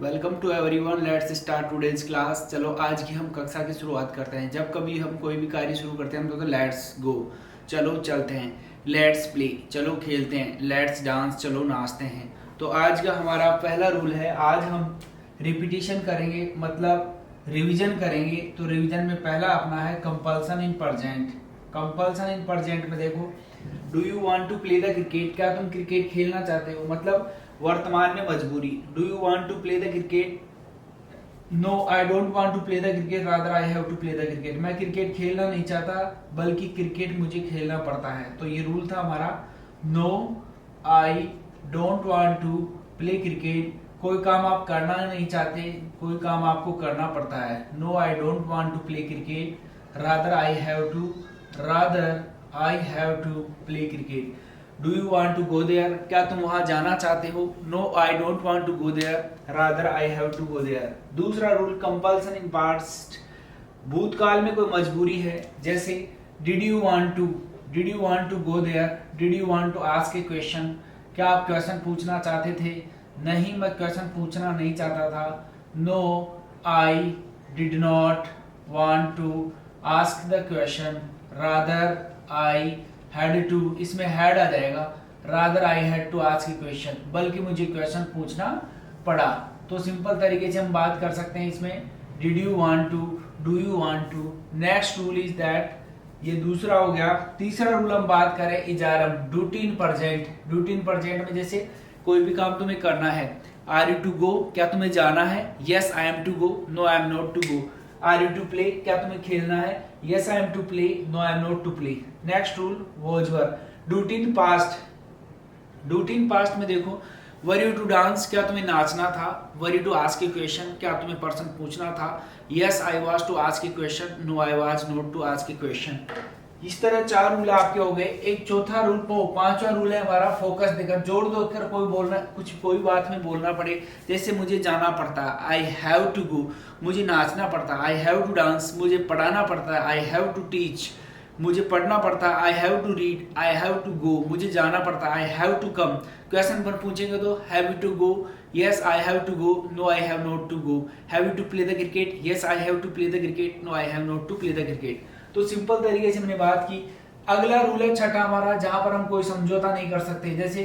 Welcome to everyone, let's start today's class. चलो आज की हम कक्षा की शुरुआत करते हैं। जब कभी हम कोई भी कार्य शुरू करते हैं हम तो लेट्स गो, चलो चलते हैं। लेट्स प्ले, चलो खेलते हैं। लेट्स डांस, चलो नाचते हैं। तो आज का हमारा पहला रूल है, आज हम रिपीटिशन करेंगे, मतलब रिवीजन करेंगे। तो रिवीजन में पहला अपना है compulsion in present. Compulsion in present में देखो, do you want to play the cricket, क्या तुम क्रिकेट खेलना चाहते हो, मतलब वर्तमान में मजबूरी। Do you want to play the cricket, no I don't want to play the cricket, rather I have to play the cricket. मैं क्रिकेट खेलना नहीं चाहता बल्कि क्रिकेट मुझे खेलना पड़ता है। तो ये रूल था हमारा, no I don't want to play cricket. कोई काम आप करना नहीं चाहते, कोई काम आपको करना पड़ता है। No I don't want to play cricket, rather I have to play cricket. Do you want to go there, क्या तुम वहां जाना चाहते हो। No I don't want to go there, rather I have to go there. दूसरा rule compulsion in past, भूतकाल में कोई मजबूरी है। जैसे did you want to go there, did you want to ask a question, क्या आप क्वेश्चन पूछना चाहते थे। नहीं, मैं क्वेश्चन पूछना नहीं चाहता था। No I did not want to ask the question, rather I had to, इसमें हैड आ जाएगा, rather I had to ask a question, बल्कि मुझे क्वेश्चन पूछना पड़ा। तो सिंपल तरीके से हम बात कर सकते हैं इसमें, did you want to, do you want to. Next rule is that, ये दूसरा हो गया। तीसरा रूल हम बात करें is are am, duty in present. Duty in present में जैसे कोई भी काम तुम्हें करना है, आर यू टू गो, क्या तुम्हें जाना है। Yes I am to go, no I am not to go. Are you to play, क्या तुम्हें खेलना है। Yes I am to play, no I am not to play. Next rule was were, duty in past. Duty in past में देखो, वर you to dance, क्या तुम्हें नाचना था। Were you to ask a question, क्या तुम्हें पर्सन पूछना था। Yes I was to ask a question, no I was not to ask a question. इस तरह चार रूल आपके हो गए। एक चौथा रूल, पांचवा रूल है हमारा फोकस देकर, जोड़ दो कर कोई बोलना, कुछ कोई बात में बोलना पड़े। जैसे मुझे जाना पड़ता है, आई हैव टू गो, मुझे नाचना पड़ता है। आई हैव टू डांस, मुझे पढ़ाना पड़ता है। आई हैव टू टीच, मुझे पढ़ना पड़ता है। I have to read, I have to go, मुझे जाना पड़ता है। I have to come, question पर पूछेंगे तो have you to go, yes I have to go, no I have not to go. Have you to play the cricket, yes I have to play the cricket, no I have not to play the cricket. तो simple तरीके से हमने बात की। अगला rule है छठा हमारा, जहां पर हम कोई समझौता नहीं कर सकते। जैसे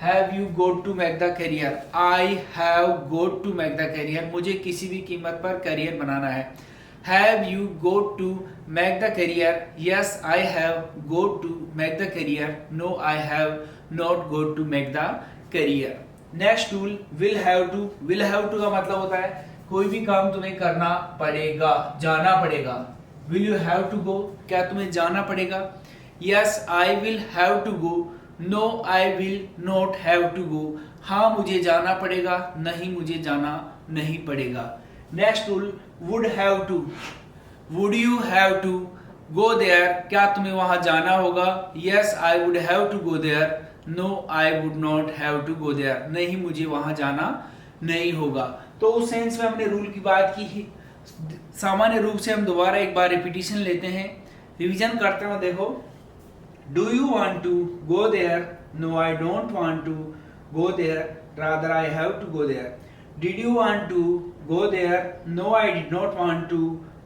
have you got to make the career, I have got to make the career, मुझे किसी भी कीमत पर करियर बनाना है। Have you got to make the career, yes I have got to make the career, no I have not got to make the career. Next rule will have to. Will have to का मतलब होता है कोई भी काम तुम्हें करना पड़ेगा, जाना पड़ेगा। Will you have to go, क्या तुम्हें जाना पड़ेगा। Yes I will have to go, no I will not have to go, हाँ मुझे जाना पड़ेगा, नहीं मुझे जाना नहीं पड़ेगा। Next rule would have to. Would you have to go there, क्या तुम्हें वहां जाना होगा। Yes I would have to go there, no I would not have to go there, नहीं मुझे वहां जाना नहीं होगा। तो उस सेंस में हमने रूल की बात की। सामान्य रूप से हम दोबारा एक बार रिपीटिशन लेते हैं, रिवीजन करते हैं। देखो, do you want to go there, no I don't want to go there, rather I have to go there. Did you want to go there, no I did not want to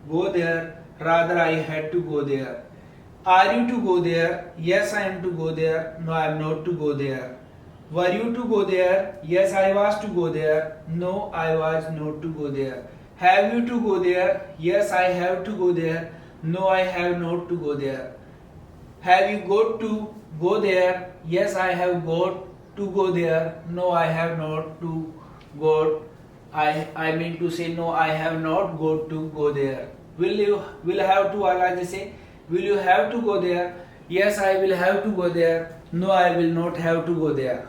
go there, rather I had to go there. Are you to go there, yes I am to go there, no I am not to go there. Were you to go there? Yes, I was to go there. No, I was not to go there. Have you to go there? Yes, I have to go there. No, I have not to go there. Have you got to go there? Yes, I have got to go there. No, I have not to go. I mean to say no, I have not got to go there. Will have to वाला जैसे will you have to go there? Yes, I will have to go there. No, I will not have to go there.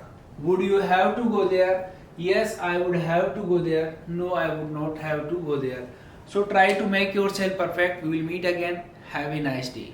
Would you have to go there? Yes, I would have to go there. No, I would not have to go there. So try to make yourself perfect. We will meet again. Have a nice day.